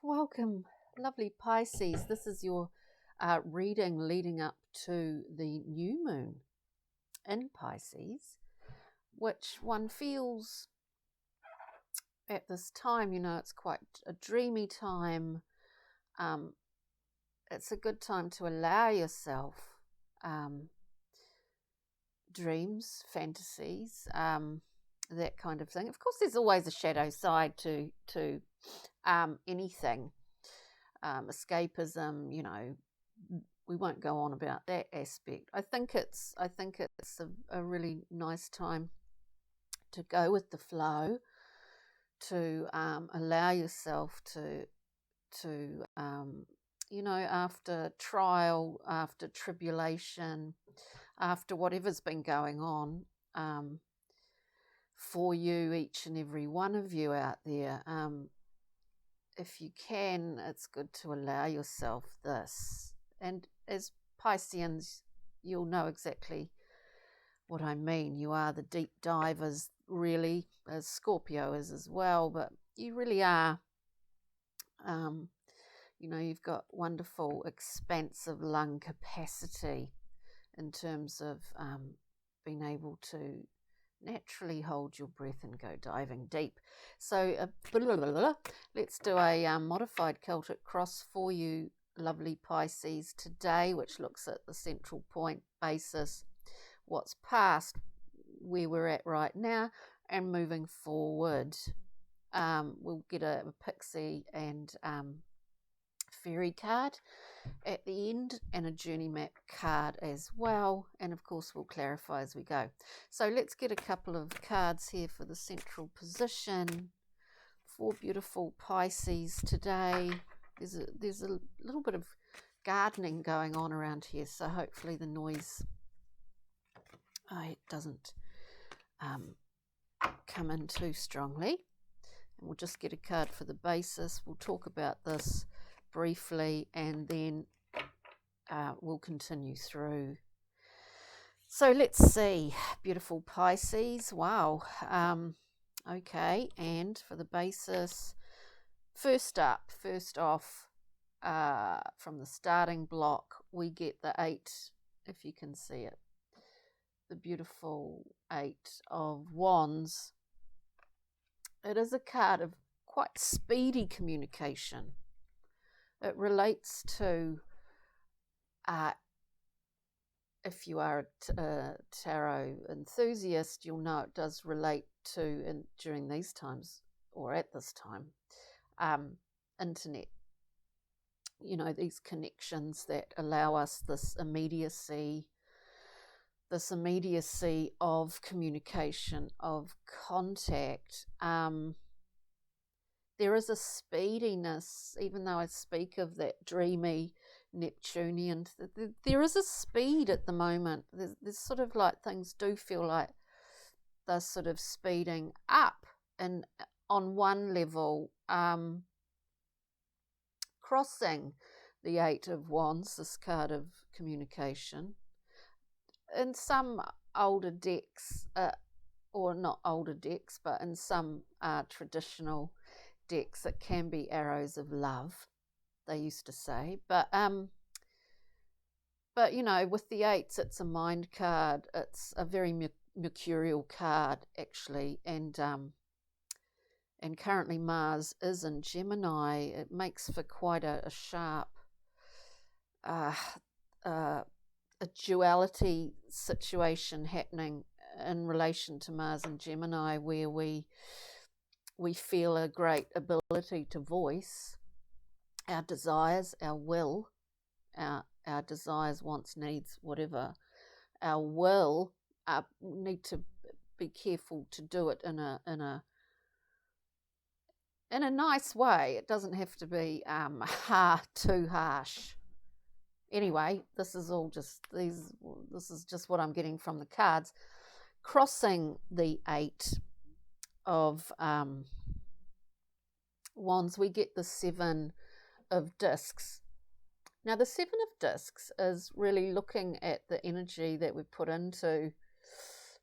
Welcome, lovely Pisces. This is your reading leading up to the new moon in Pisces, which one feels at this time, it's quite a dreamy time. It's a good time to allow yourself dreams, fantasies, that kind of thing. Of course, there's always a shadow side to anything. Escapism, we won't go on about that aspect. I think it's a really nice time to go with the flow, to allow yourself to after trial, after tribulation, after whatever's been going on for you, each and every one of you out there, if you can, it's good to allow yourself this. And as Pisceans, you'll know exactly what I mean. You are the deep divers, really, as Scorpio is as well, but you really are. You've got wonderful expansive lung capacity in terms of being able to naturally hold your breath and go diving deep. So let's do a modified Celtic cross for you, lovely Pisces, today, which looks at the central point basis, what's past, where we're at right now, and moving forward. We'll get a pixie and fairy card at the end, and a journey map card as well, and of course we'll clarify as we go. So let's get a couple of cards here for the central position for beautiful Pisces today. There's a little bit of gardening going on around here, so hopefully the noise it doesn't come in too strongly. And we'll just get a card for the basis. We'll talk about this briefly, and then we'll continue through. So let's see, beautiful Pisces. Wow. Okay, and for the basis, first off, from the starting block, we get the 8, if you can see it, the beautiful 8 of Wands. It is a card of quite speedy communication. It relates to, if you are a tarot enthusiast, you'll know it does relate to, during these times, or at this time, internet. These connections that allow us this immediacy of communication, of contact. There is a speediness, even though I speak of that dreamy Neptunian, there is a speed at the moment. There's sort of like things do feel like they're sort of speeding up, and on one level, crossing the 8 of Wands, this card of communication. In some older decks, or not older decks, but in some traditional decks, it can be arrows of love, they used to say. But with the 8s, it's a mind card. It's a very mercurial card, actually, and currently Mars is in Gemini. It makes for quite a sharp a duality situation happening in relation to Mars and Gemini, where we feel a great ability to voice our desires, our will, our desires, wants, needs, whatever. Our will, need to be careful to do it in a nice way. It doesn't have to be too harsh. Anyway, this is just what I'm getting from the cards. Crossing the 8 of Wands, we get the 7 of discs. Now, the 7 of discs is really looking at the energy that we put into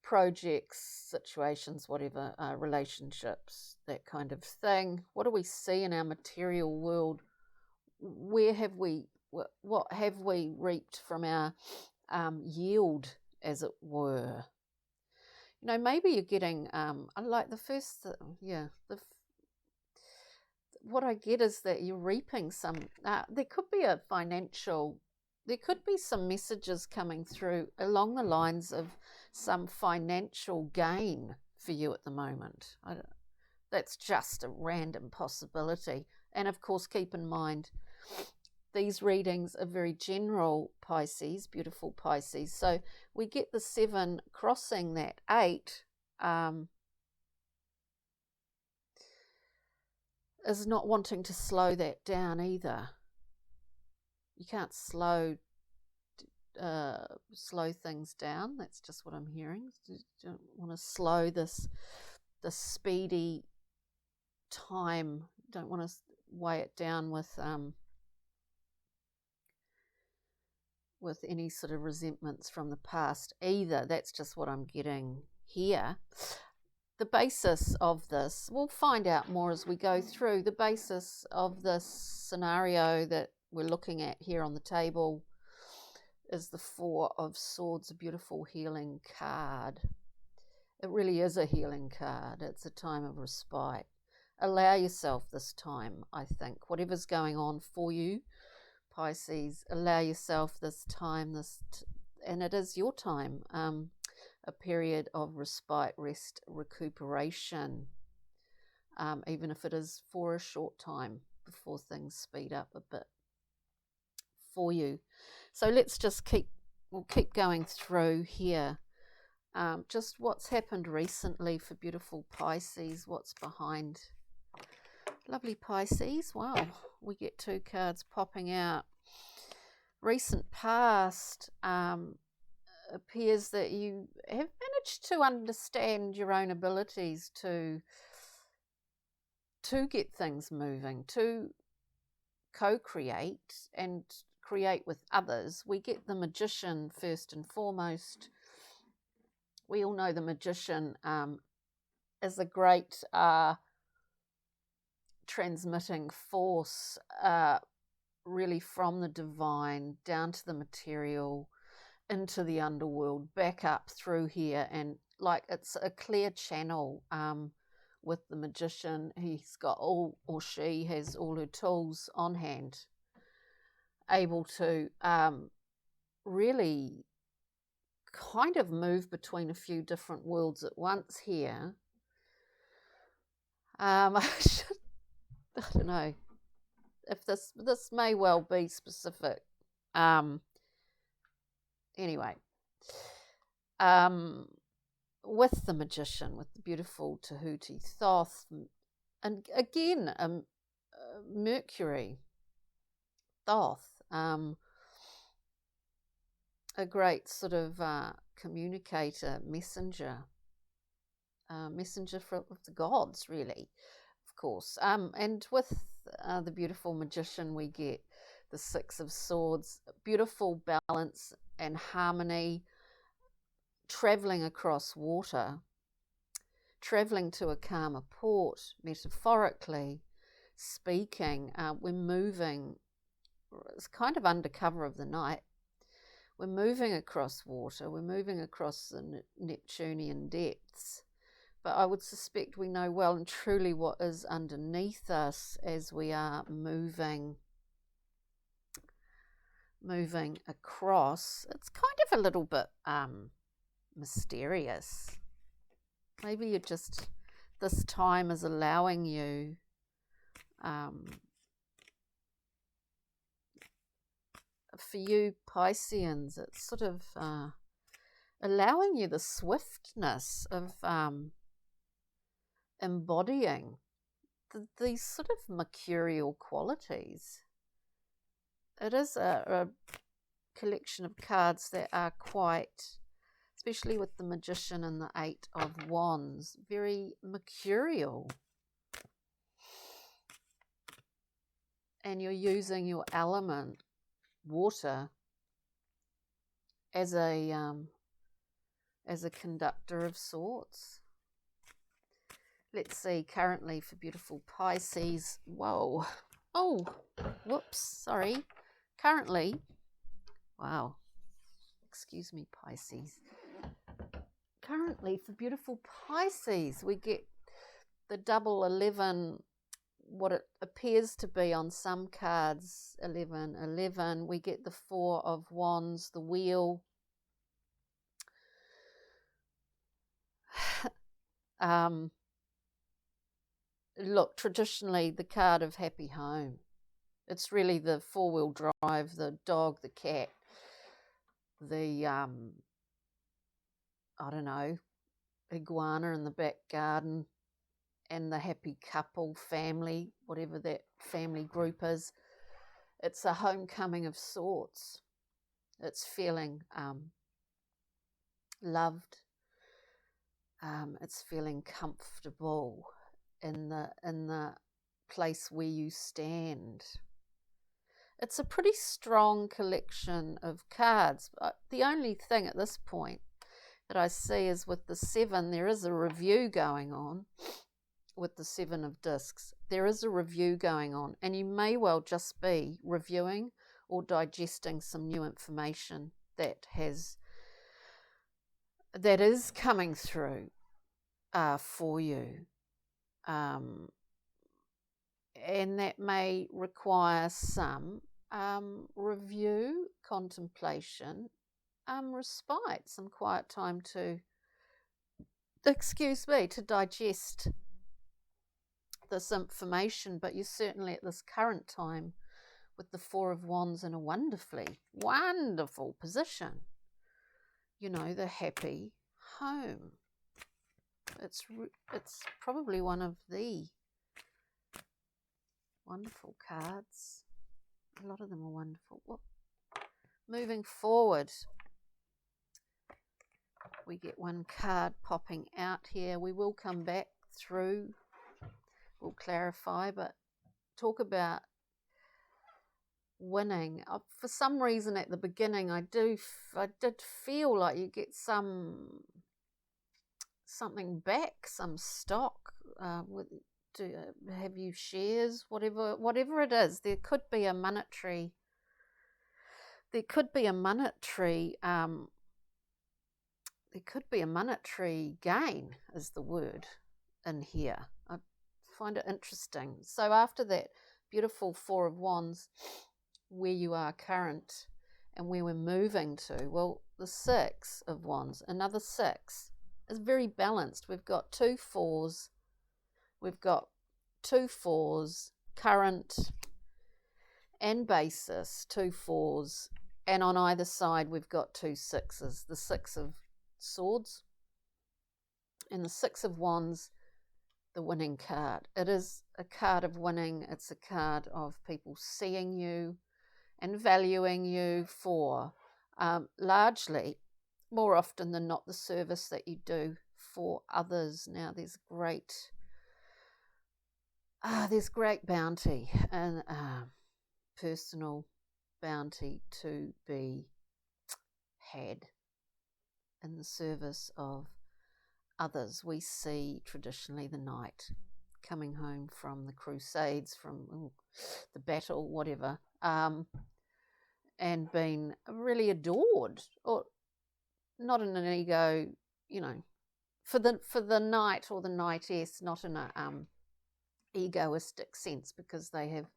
projects, situations, whatever, relationships, that kind of thing. What do we see in our material world? Where have we, what have we reaped from our yield, as it were? You know, maybe you're getting, I like the first, what I get is that you're reaping some, there could be a financial, there could be some messages coming through along the lines of some financial gain for you at the moment. That's just a random possibility. And of course, keep in mind, these readings are very general, Pisces, beautiful Pisces. So we get the 7 crossing that 8, is not wanting to slow that down either. You can't slow things down. That's just what I'm hearing. You don't want to slow the speedy time. You don't want to weigh it down with any sort of resentments from the past either. That's just what I'm getting here. The basis of this, we'll find out more as we go through, the basis of this scenario that we're looking at here on the table is the 4 of Swords, a beautiful healing card. It really is a healing card. It's a time of respite. Allow yourself this time, I think. Whatever's going on for you, Pisces, allow yourself this time, and it is your time, a period of respite, rest, recuperation, even if it is for a short time before things speed up a bit for you. So let's just we'll keep going through here. Just what's happened recently for beautiful Pisces, what's behind. Lovely Pisces. Wow, we get 2 cards popping out. Recent past, appears that you have managed to understand your own abilities to get things moving, to co-create and create with others. We get the Magician first and foremost. We all know the Magician is a great transmitting force, really from the divine down to the material, into the underworld, back up through here, and like it's a clear channel with the Magician. He's got she has all her tools on hand, able to really kind of move between a few different worlds at once here. I don't know if this may well be specific. Anyway, with the Magician, with the beautiful Tahuti Thoth, and again, Mercury, Thoth, a great sort of communicator, messenger for the gods, really, of course. And with the beautiful Magician, we get the 6 of Swords, beautiful balance and harmony, traveling across water, traveling to a calmer port, metaphorically speaking. We're moving, it's kind of under cover of the night. We're moving across water, we're moving across the Neptunian depths, but I would suspect we know well and truly what is underneath us as we are moving across. It's kind of a little bit mysterious. Maybe you're just, this time is allowing you for you Pisceans, it's sort of allowing you the swiftness of embodying these sort of mercurial qualities. It is a collection of cards that are quite, especially with the Magician and the 8 of Wands, very mercurial. And you're using your element, water, as a as a conductor of sorts. Let's see, currently for beautiful Pisces. Whoa. Oh, whoops, sorry. Currently, wow. Excuse me, Pisces. Currently for beautiful Pisces, we get the double 11, what it appears to be on some cards, 11, 11. We get the Four of Wands, the Wheel. Look, traditionally the card of happy home. It's really the four-wheel drive, the dog, the cat, the, I don't know, iguana in the back garden, and the happy couple, family, whatever that family group is. It's a homecoming of sorts. It's feeling loved. It's feeling comfortable in the place where you stand. It's a pretty strong collection of cards. The only thing at this point that I see is with the 7, there is a review going on. With the 7 of discs, there is a review going on, and you may well just be reviewing or digesting some new information that is coming through for you, and that may require some review, contemplation, respite, some quiet time to digest this information. But you're certainly at this current time with the Four of Wands in a wonderful position. You know, the happy home. It's probably one of the wonderful cards. A lot of them are wonderful. Whoop. Moving forward, we get one card popping out here. We will come back through. We'll clarify, but talk about winning. For some reason at the beginning, I did feel like you get something back, some stock. Have you shares? Whatever it is, there could be a monetary. There could be a monetary gain, is the word in here. I find it interesting. So after that beautiful Four of Wands, where you are current and where we're moving to, well, the Six of Wands, another 6, is very balanced. We've got 2 4s, current and basis, 2 4s, and on either side we've got 2 6s, the 6 of Swords and the 6 of Wands, the winning card. It is a card of winning. It's a card of people seeing you and valuing you for largely, more often than not, the service that you do for others. Now there's great bounty and personal bounty to be had in the service of others. We see traditionally the knight coming home from the crusades, from the battle, whatever, and being really adored, or not in an ego, for the knight or the knightess, not in a egoistic sense, because they have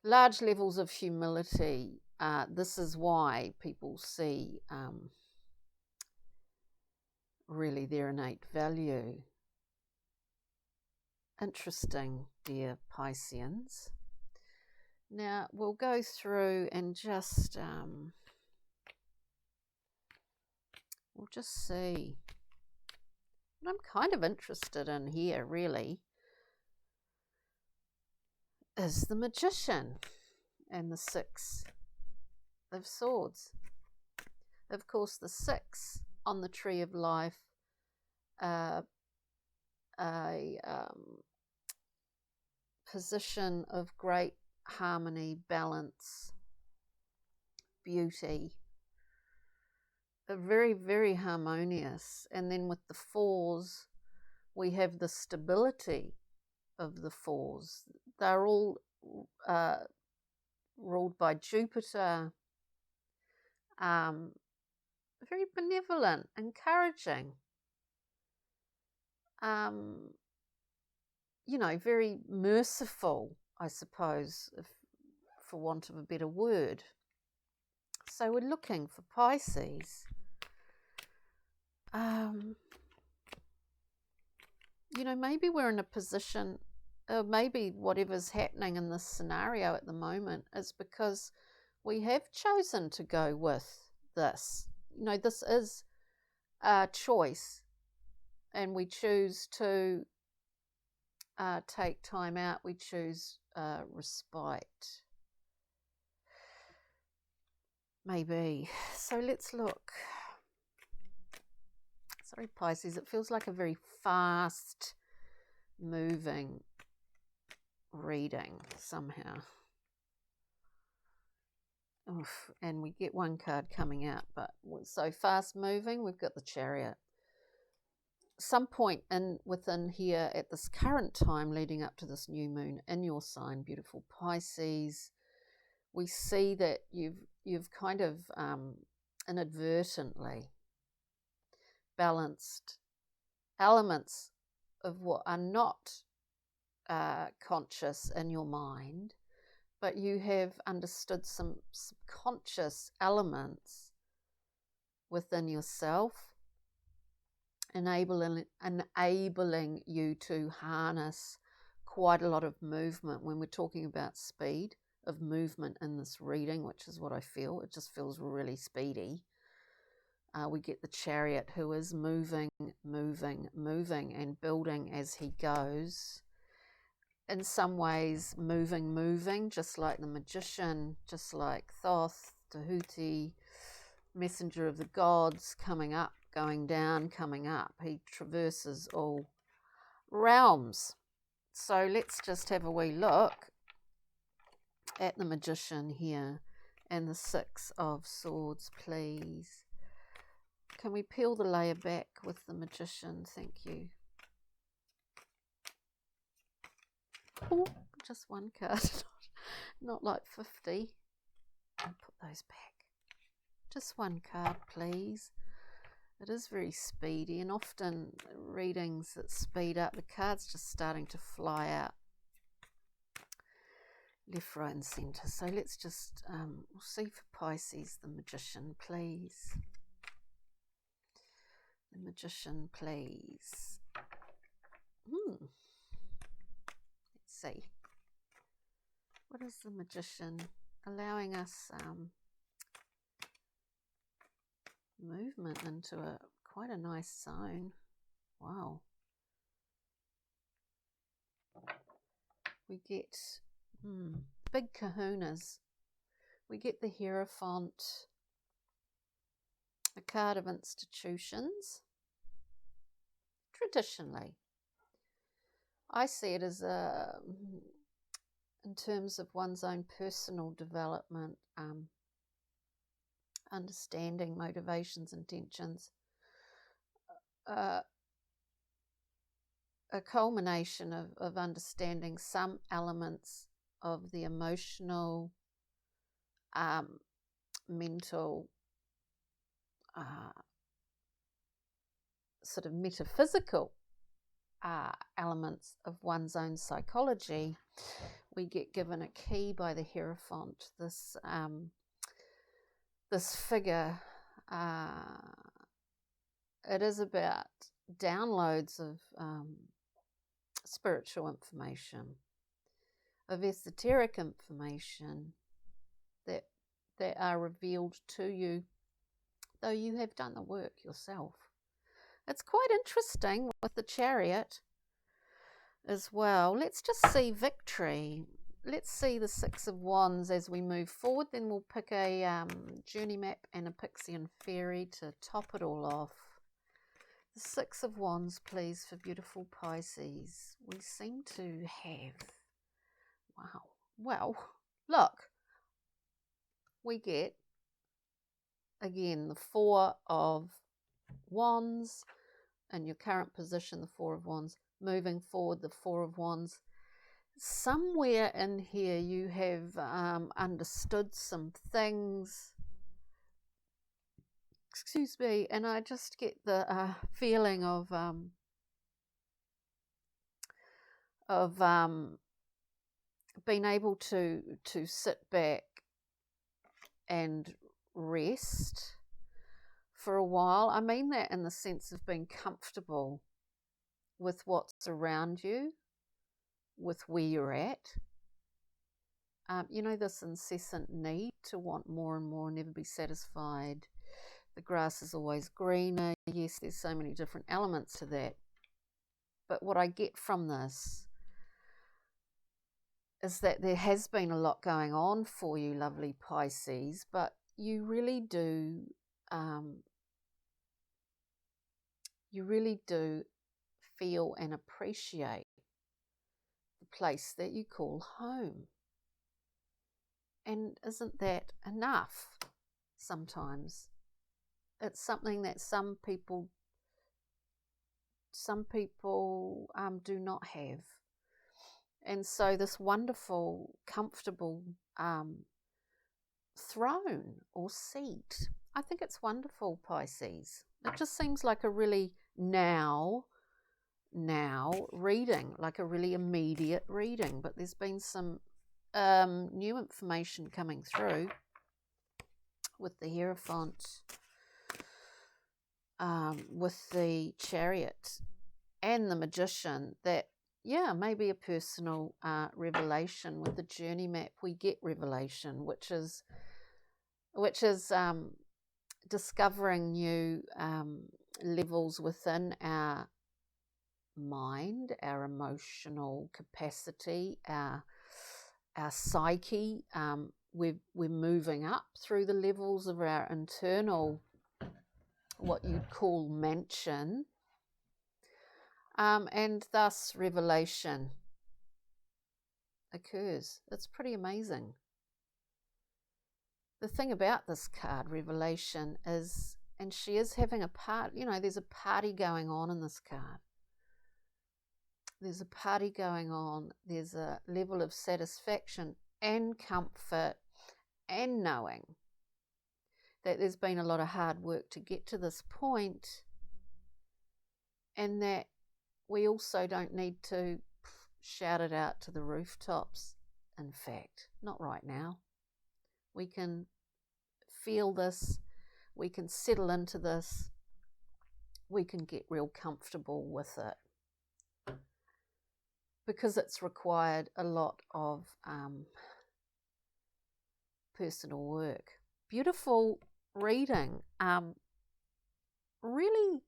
large levels of humility. This is why people see really their innate value. Interesting, dear Pisceans. Now we'll go through and just we'll just see. What I'm kind of interested in here really is the Magician and the 6 of Swords. Of course, the 6 on the Tree of Life, a position of great harmony, balance, beauty, very, very harmonious. And then with the fours, we have the stability of the fours. They're all ruled by Jupiter, very benevolent, encouraging, very merciful, I suppose, for want of a better word. So we're looking for Pisces. Maybe we're in a position, maybe whatever's happening in this scenario at the moment is because we have chosen to go with this. This is a choice, and we choose to take time out. We choose respite. Maybe. So let's look. Sorry, Pisces, it feels like a very fast moving reading somehow. Oof, and we get one card coming out, but so fast moving, we've got the Chariot. Some point within here at this current time leading up to this new moon in your sign, beautiful Pisces, we see that you've kind of inadvertently balanced elements of what are not conscious in your mind, but you have understood some subconscious elements within yourself, enabling you to harness quite a lot of movement. When we're talking about speed of movement in this reading, which is what I feel, it just feels really speedy. We get the Chariot who is moving, and building as he goes. In some ways, moving, just like the Magician, just like Thoth, Tahuti, messenger of the gods, coming up, going down, coming up. He traverses all realms. So let's just have a wee look at the Magician here and the Six of Swords, please. Can we peel the layer back with the Magician? Thank you. Oh, just one card, not like 50. I'll put those back. Just one card, please. It is very speedy, and often readings that speed up, the card's just starting to fly out left, right and centre. So let's just we'll see for Pisces, the Magician, please. The Magician, please. Let's see. What is the Magician allowing us movement into quite a nice zone? Wow. We get big kahunas. We get the Hierophant, a card of institutions. Traditionally, I see it as in terms of one's own personal development, understanding motivations, intentions, a culmination of understanding some elements of the emotional, mental, sort of metaphysical elements of one's own psychology. We get given a key by the Hierophant, this figure. It is about downloads of spiritual information, of esoteric information that are revealed to you, though you have done the work yourself. It's quite interesting with the Chariot as well. Let's just see victory. Let's see the Six of Wands as we move forward. Then we'll pick a journey map and a pixie and fairy to top it all off. The Six of Wands, please, for beautiful Pisces. We seem to have... Wow. Well, look. We get again, the Four of Wands in your current position, the Four of Wands, moving forward, the Four of Wands. Somewhere in here you have understood some things, excuse me, and I just get the feeling of being able to sit back and rest for a while. I mean that in the sense of being comfortable with what's around you, with where you're at. You know, this incessant need to want more and more, never be satisfied. The grass is always greener. Yes, there's so many different elements to that. But what I get from this is that there has been a lot going on for you, lovely Pisces, but you really do feel and appreciate the place that you call home. And isn't that enough sometimes? It's something that some people do not have. And so this wonderful, comfortable throne or seat, I think it's wonderful, Pisces. It just seems like a really now reading, like a really immediate reading. But there's been some new information coming through with the Hierophant, with the Chariot and the Magician, that maybe a personal revelation. With the journey map we get revelation, which is discovering new levels within our mind, our emotional capacity, our psyche. We're moving up through the levels of our internal, what you'd call mansion, and thus revelation occurs. It's pretty amazing. The thing about this card, revelation, is, and she is having a part, there's a party going on in this card. There's a party going on. There's a level of satisfaction and comfort and knowing that there's been a lot of hard work to get to this point, and that we also don't need to shout it out to the rooftops. In fact, not right now. We can feel this. We can settle into this. We can get real comfortable with it, because it's required a lot of personal work. Beautiful reading. Really,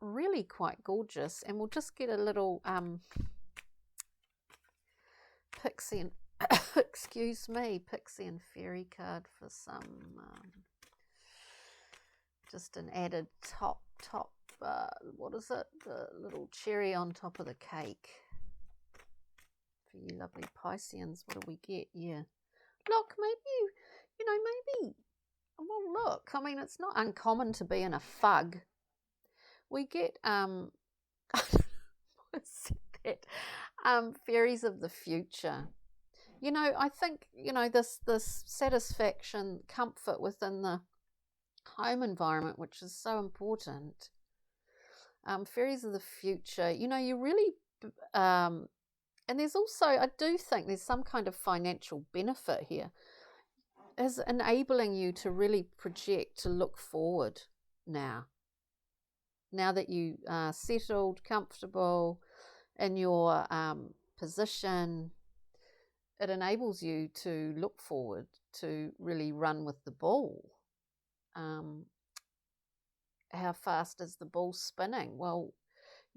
really quite gorgeous. And we'll just get a little pixie and excuse me, pixie and fairy card for some just an added top what is it, the little cherry on top of the cake for you lovely Pisceans. What do we get? Look, maybe, well, look, I mean, it's not uncommon to be in a fug. We get what's that? Fairies of the future. I think, this satisfaction, comfort within the home environment, which is so important. Fairies of the future, you really, and there's also, I do think there's some kind of financial benefit here, is enabling you to really project, to look forward now that you are settled, comfortable in your position. It enables you to look forward, to really run with the ball. How fast is the ball spinning? Well,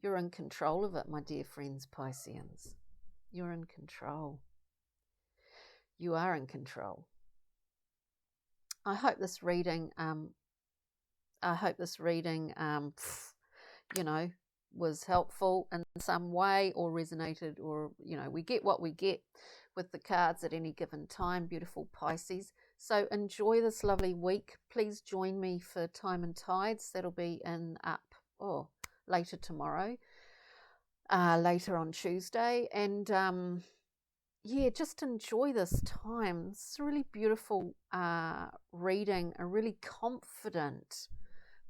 you're in control of it, my dear friends, Pisceans. You're in control. You are in control. I hope this reading, was helpful in some way or resonated, or, you know, we get what we get with the cards at any given time, beautiful Pisces. So enjoy this lovely week. Please join me for Time and Tides. That'll be later tomorrow, later on Tuesday. And yeah, just enjoy this time. It's a really beautiful reading. A really confident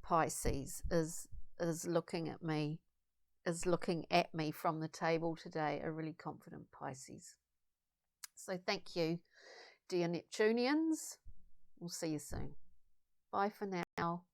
Pisces is looking at me, from the table today. A really confident Pisces. So thank you, dear Neptunians. We'll see you soon. Bye for now.